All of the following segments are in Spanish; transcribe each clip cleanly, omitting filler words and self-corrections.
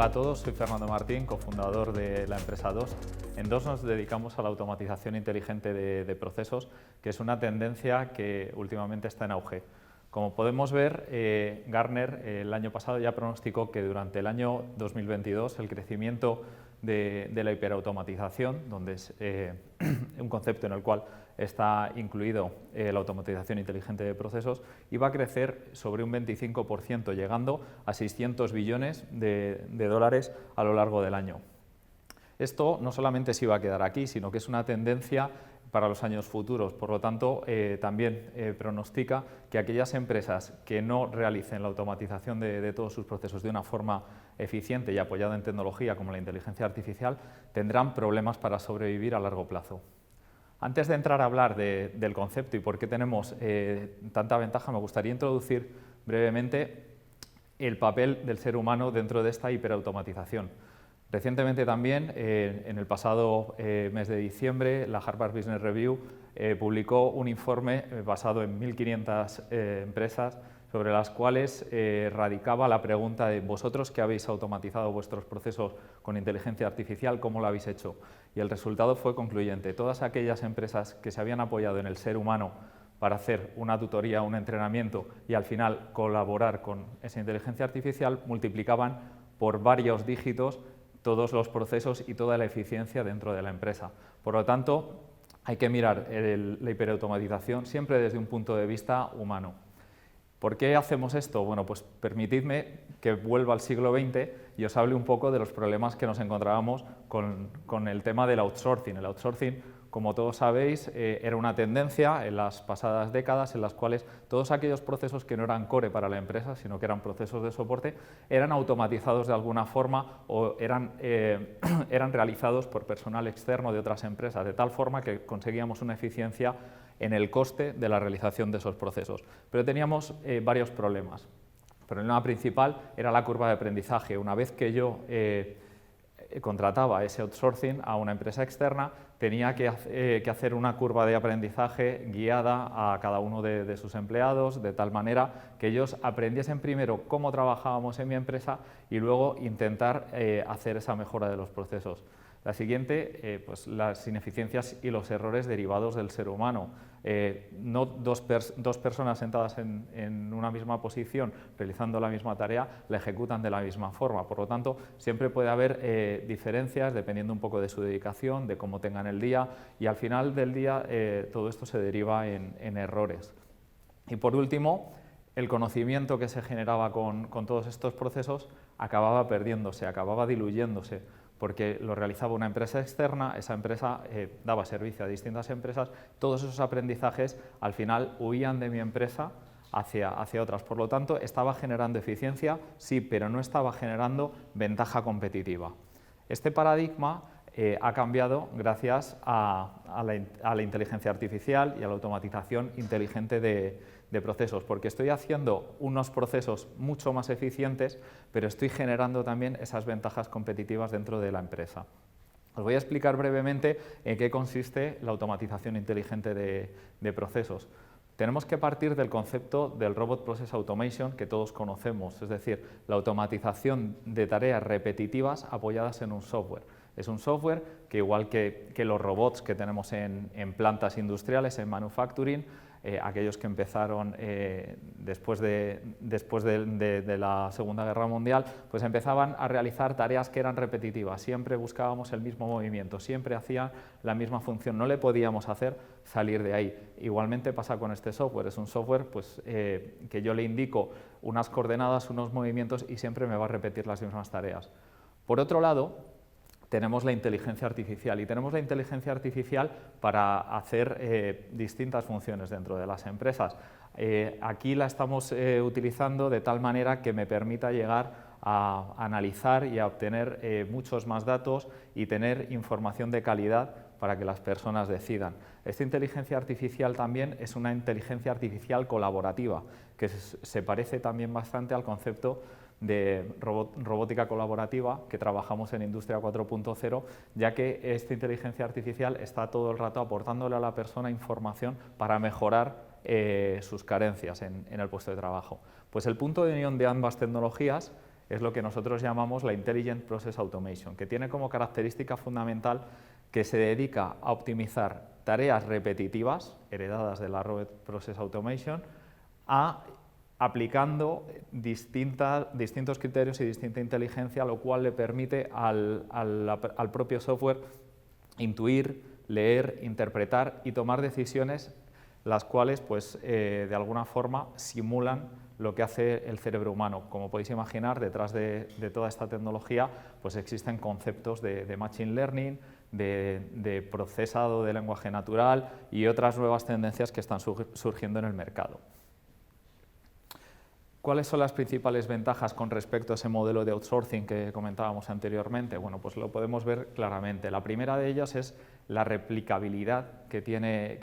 Hola a todos, soy Fernando Martín, cofundador de la empresa DOS. En DOS nos dedicamos a la automatización inteligente de procesos, que es una tendencia que últimamente está en auge. Como podemos ver, Gartner el año pasado ya pronosticó que durante el año 2022 el crecimiento de la hiperautomatización, donde es un concepto en el cual está incluido la automatización inteligente de procesos, iba a crecer sobre un 25%, llegando a 600 billones de dólares a lo largo del año. Esto no solamente se iba a quedar aquí, sino que es una tendencia para los años futuros. Por lo tanto, también pronostica que aquellas empresas que no realicen la automatización de todos sus procesos de una forma eficiente y apoyada en tecnología como la inteligencia artificial tendrán problemas para sobrevivir a largo plazo. Antes de entrar a hablar del concepto y por qué tenemos tanta ventaja, me gustaría introducir brevemente el papel del ser humano dentro de esta hiperautomatización. Recientemente también, en el pasado mes de diciembre, la Harvard Business Review publicó un informe basado en 1.500 empresas sobre las cuales radicaba la pregunta de vosotros que habéis automatizado vuestros procesos con inteligencia artificial, ¿cómo lo habéis hecho? Y el resultado fue concluyente. Todas aquellas empresas que se habían apoyado en el ser humano para hacer una tutoría, un entrenamiento y al final colaborar con esa inteligencia artificial, multiplicaban por varios dígitos todos los procesos y toda la eficiencia dentro de la empresa. Por lo tanto, hay que mirar la hiperautomatización siempre desde un punto de vista humano. ¿Por qué hacemos esto? Bueno, pues permitidme que vuelva al siglo XX y os hable un poco de los problemas que nos encontrábamos con el tema del outsourcing. El outsourcing, como todos sabéis, era una tendencia en las pasadas décadas en las cuales todos aquellos procesos que no eran core para la empresa, sino que eran procesos de soporte, eran automatizados de alguna forma o eran realizados por personal externo de otras empresas, de tal forma que conseguíamos una eficiencia en el coste de la realización de esos procesos. Pero teníamos varios problemas. El problema principal era la curva de aprendizaje. Una vez que yo contrataba ese outsourcing a una empresa externa, tenía que hacer una curva de aprendizaje guiada a cada uno de sus empleados, de tal manera que ellos aprendiesen primero cómo trabajábamos en mi empresa y luego intentar hacer esa mejora de los procesos. La siguiente, pues las ineficiencias y los errores derivados del ser humano. No dos personas sentadas en una misma posición realizando la misma tarea la ejecutan de la misma forma. Por lo tanto, siempre puede haber diferencias dependiendo un poco de su dedicación, de cómo tengan el día y al final del día todo esto se deriva en errores. Y por último, el conocimiento que se generaba con todos estos procesos acababa perdiéndose, acababa diluyéndose, porque lo realizaba una empresa externa, esa empresa daba servicio a distintas empresas, todos esos aprendizajes al final huían de mi empresa hacia otras. Por lo tanto, estaba generando eficiencia, sí, pero no estaba generando ventaja competitiva. Este paradigma ha cambiado gracias a la inteligencia artificial y a la automatización inteligente de procesos, porque estoy haciendo unos procesos mucho más eficientes, pero estoy generando también esas ventajas competitivas dentro de la empresa. Os voy a explicar brevemente en qué consiste la automatización inteligente de procesos. Tenemos que partir del concepto del Robot Process Automation que todos conocemos, es decir, la automatización de tareas repetitivas apoyadas en un software. Es un software que, igual que los robots que tenemos en plantas industriales, en manufacturing, aquellos que empezaron después de la Segunda Guerra Mundial, pues empezaban a realizar tareas que eran repetitivas, siempre buscábamos el mismo movimiento, siempre hacían la misma función, no le podíamos hacer salir de ahí. Igualmente pasa con este software, es un software pues, que yo le indico unas coordenadas, unos movimientos y siempre me va a repetir las mismas tareas. Por otro lado, tenemos la inteligencia artificial y tenemos la inteligencia artificial para hacer distintas funciones dentro de las empresas. Aquí la estamos utilizando de tal manera que me permita llegar a analizar y a obtener muchos más datos y tener información de calidad para que las personas decidan. Esta inteligencia artificial también es una inteligencia artificial colaborativa, que se parece también bastante al concepto de robótica colaborativa que trabajamos en Industria 4.0, ya que esta inteligencia artificial está todo el rato aportándole a la persona información para mejorar sus carencias en el puesto de trabajo. Pues el punto de unión de ambas tecnologías es lo que nosotros llamamos la Intelligent Process Automation, que tiene como característica fundamental que se dedica a optimizar tareas repetitivas, heredadas de la Robot Process Automation, aplicando distintos criterios y distinta inteligencia, lo cual le permite al propio software intuir, leer, interpretar y tomar decisiones, las cuales pues, de alguna forma simulan lo que hace el cerebro humano. Como podéis imaginar, detrás de toda esta tecnología pues existen conceptos de Machine Learning, de procesado de lenguaje natural y otras nuevas tendencias que están surgiendo en el mercado. ¿Cuáles son las principales ventajas con respecto a ese modelo de outsourcing que comentábamos anteriormente? Bueno, pues lo podemos ver claramente. La primera de ellas es la replicabilidad que tiene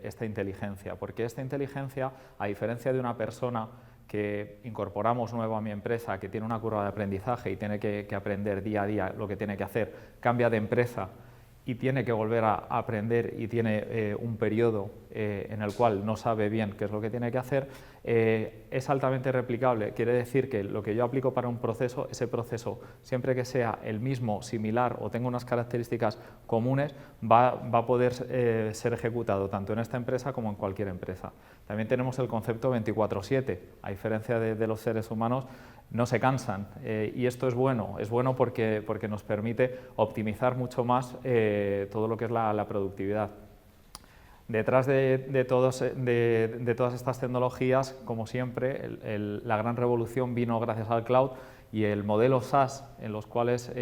esta inteligencia, porque esta inteligencia, a diferencia de una persona que incorporamos nuevo a mi empresa, que tiene una curva de aprendizaje y tiene que aprender día a día lo que tiene que hacer, cambia de empresa y tiene que volver a aprender y tiene un periodo en el cual no sabe bien qué es lo que tiene que hacer, es altamente replicable. Quiere decir que lo que yo aplico para un proceso, ese proceso, siempre que sea el mismo, similar o tenga unas características comunes, va a poder ser ejecutado tanto en esta empresa como en cualquier empresa. También tenemos el concepto 24/7, a diferencia de los seres humanos, no se cansan y esto es bueno porque nos permite optimizar mucho más todo lo que es la productividad. Detrás de todas estas tecnologías, como siempre, la gran revolución vino gracias al cloud y el modelo SaaS en los cuales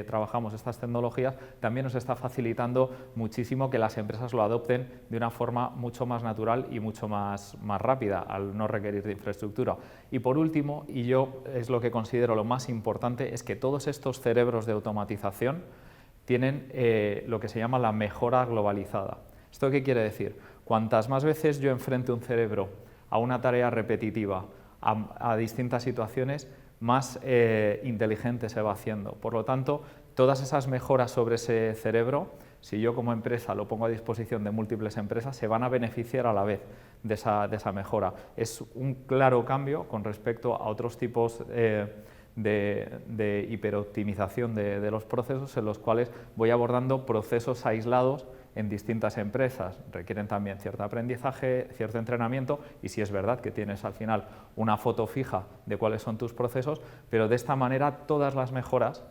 trabajamos estas tecnologías también nos está facilitando muchísimo que las empresas lo adopten de una forma mucho más natural y mucho más rápida al no requerir de infraestructura. Y por último, y yo es lo que considero lo más importante, es que todos estos cerebros de automatización tienen lo que se llama la mejora globalizada. ¿Esto qué quiere decir? Cuantas más veces yo enfrente un cerebro a una tarea repetitiva, a distintas situaciones, más inteligente se va haciendo. Por lo tanto, todas esas mejoras sobre ese cerebro, si yo como empresa lo pongo a disposición de múltiples empresas, se van a beneficiar a la vez de esa mejora. Es un claro cambio con respecto a otros tipos de hiperoptimización de los procesos en los cuales voy abordando procesos aislados en distintas empresas. Requieren también cierto aprendizaje, cierto entrenamiento y si es verdad que tienes al final una foto fija de cuáles son tus procesos, pero de esta manera todas las mejoras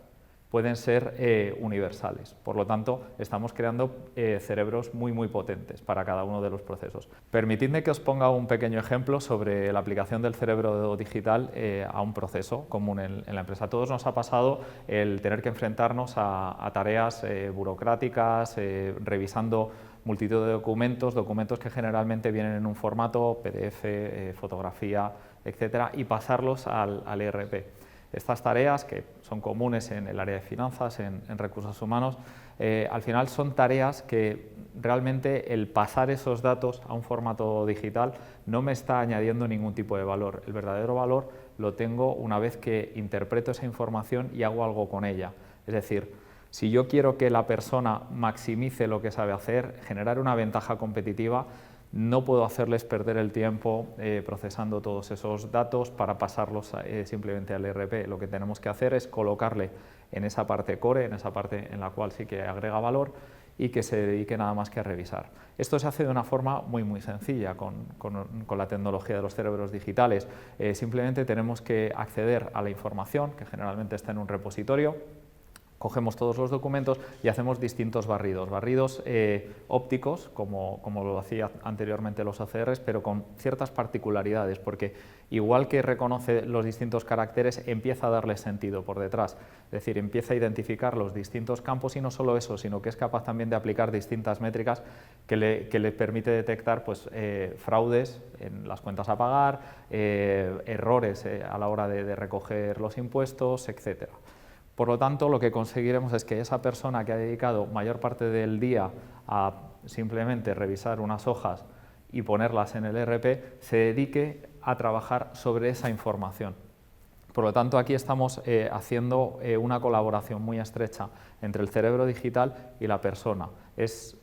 pueden ser universales. Por lo tanto, estamos creando cerebros muy potentes para cada uno de los procesos. Permitidme que os ponga un pequeño ejemplo sobre la aplicación del cerebro digital a un proceso común en la empresa. A todos nos ha pasado el tener que enfrentarnos a tareas burocráticas, revisando multitud de documentos que generalmente vienen en un formato PDF, fotografía, etcétera, y pasarlos al ERP. Estas tareas, que son comunes en el área de finanzas, en recursos humanos, al final son tareas que realmente el pasar esos datos a un formato digital no me está añadiendo ningún tipo de valor. El verdadero valor lo tengo una vez que interpreto esa información y hago algo con ella. Es decir, si yo quiero que la persona maximice lo que sabe hacer, generar una ventaja competitiva, no puedo hacerles perder el tiempo procesando todos esos datos para pasarlos simplemente al ERP. Lo que tenemos que hacer es colocarle en esa parte core, en esa parte en la cual sí que agrega valor y que se dedique nada más que a revisar. Esto se hace de una forma muy sencilla con la tecnología de los cerebros digitales. Simplemente tenemos que acceder a la información, que generalmente está en un repositorio. Cogemos todos los documentos y hacemos distintos barridos ópticos, como lo hacía anteriormente los OCRs, pero con ciertas particularidades, porque igual que reconoce los distintos caracteres, empieza a darle sentido por detrás, es decir, empieza a identificar los distintos campos y no solo eso, sino que es capaz también de aplicar distintas métricas que le permite detectar pues, fraudes en las cuentas a pagar, errores a la hora de recoger los impuestos, etcétera. Por lo tanto, lo que conseguiremos es que esa persona que ha dedicado mayor parte del día a simplemente revisar unas hojas y ponerlas en el ERP, se dedique a trabajar sobre esa información. Por lo tanto, aquí estamos haciendo una colaboración muy estrecha entre el cerebro digital y la persona. Es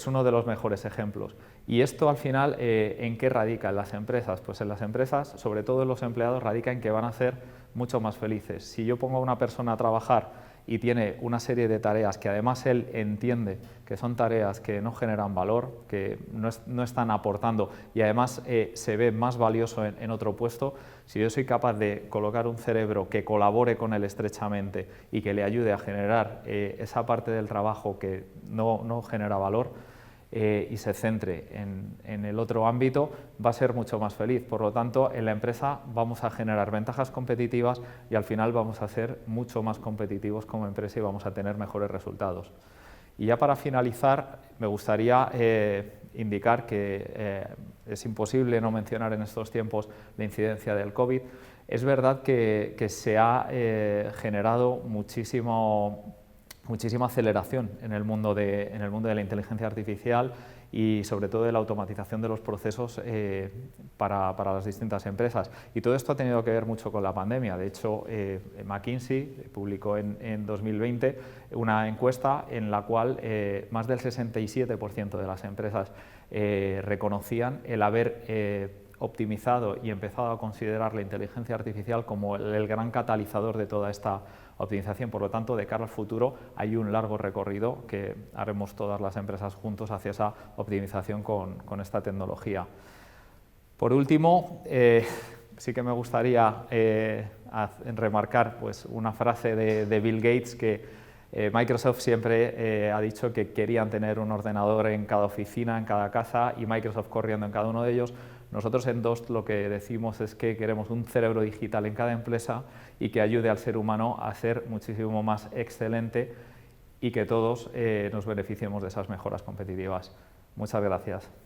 uno de los mejores ejemplos. Y esto al final, ¿en qué radica en las empresas? Pues en las empresas, sobre todo en los empleados, radica en que van a ser mucho más felices. Si yo pongo a una persona a trabajar y tiene una serie de tareas que además él entiende que son tareas que no generan valor, que no están aportando y además se ve más valioso en otro puesto, si yo soy capaz de colocar un cerebro que colabore con él estrechamente y que le ayude a generar esa parte del trabajo que no genera valor, y se centre en el otro ámbito, va a ser mucho más feliz. Por lo tanto, en la empresa vamos a generar ventajas competitivas y al final vamos a ser mucho más competitivos como empresa y vamos a tener mejores resultados. Y ya para finalizar, me gustaría indicar que es imposible no mencionar en estos tiempos la incidencia del COVID. Es verdad que se ha generado muchísima aceleración en el mundo de la inteligencia artificial y sobre todo de la automatización de los procesos para las distintas empresas. Y todo esto ha tenido que ver mucho con la pandemia. De hecho, McKinsey publicó en 2020 una encuesta en la cual más del 67% de las empresas reconocían el haber optimizado y empezado a considerar la inteligencia artificial como el gran catalizador de toda esta optimización. Por lo tanto, de cara al futuro hay un largo recorrido que haremos todas las empresas juntos hacia esa optimización con esta tecnología. Por último, sí que me gustaría remarcar pues, una frase de Bill Gates que Microsoft siempre ha dicho que querían tener un ordenador en cada oficina, en cada casa y Microsoft corriendo en cada uno de ellos. Nosotros en DOST lo que decimos es que queremos un cerebro digital en cada empresa y que ayude al ser humano a ser muchísimo más excelente y que todos nos beneficiemos de esas mejoras competitivas. Muchas gracias.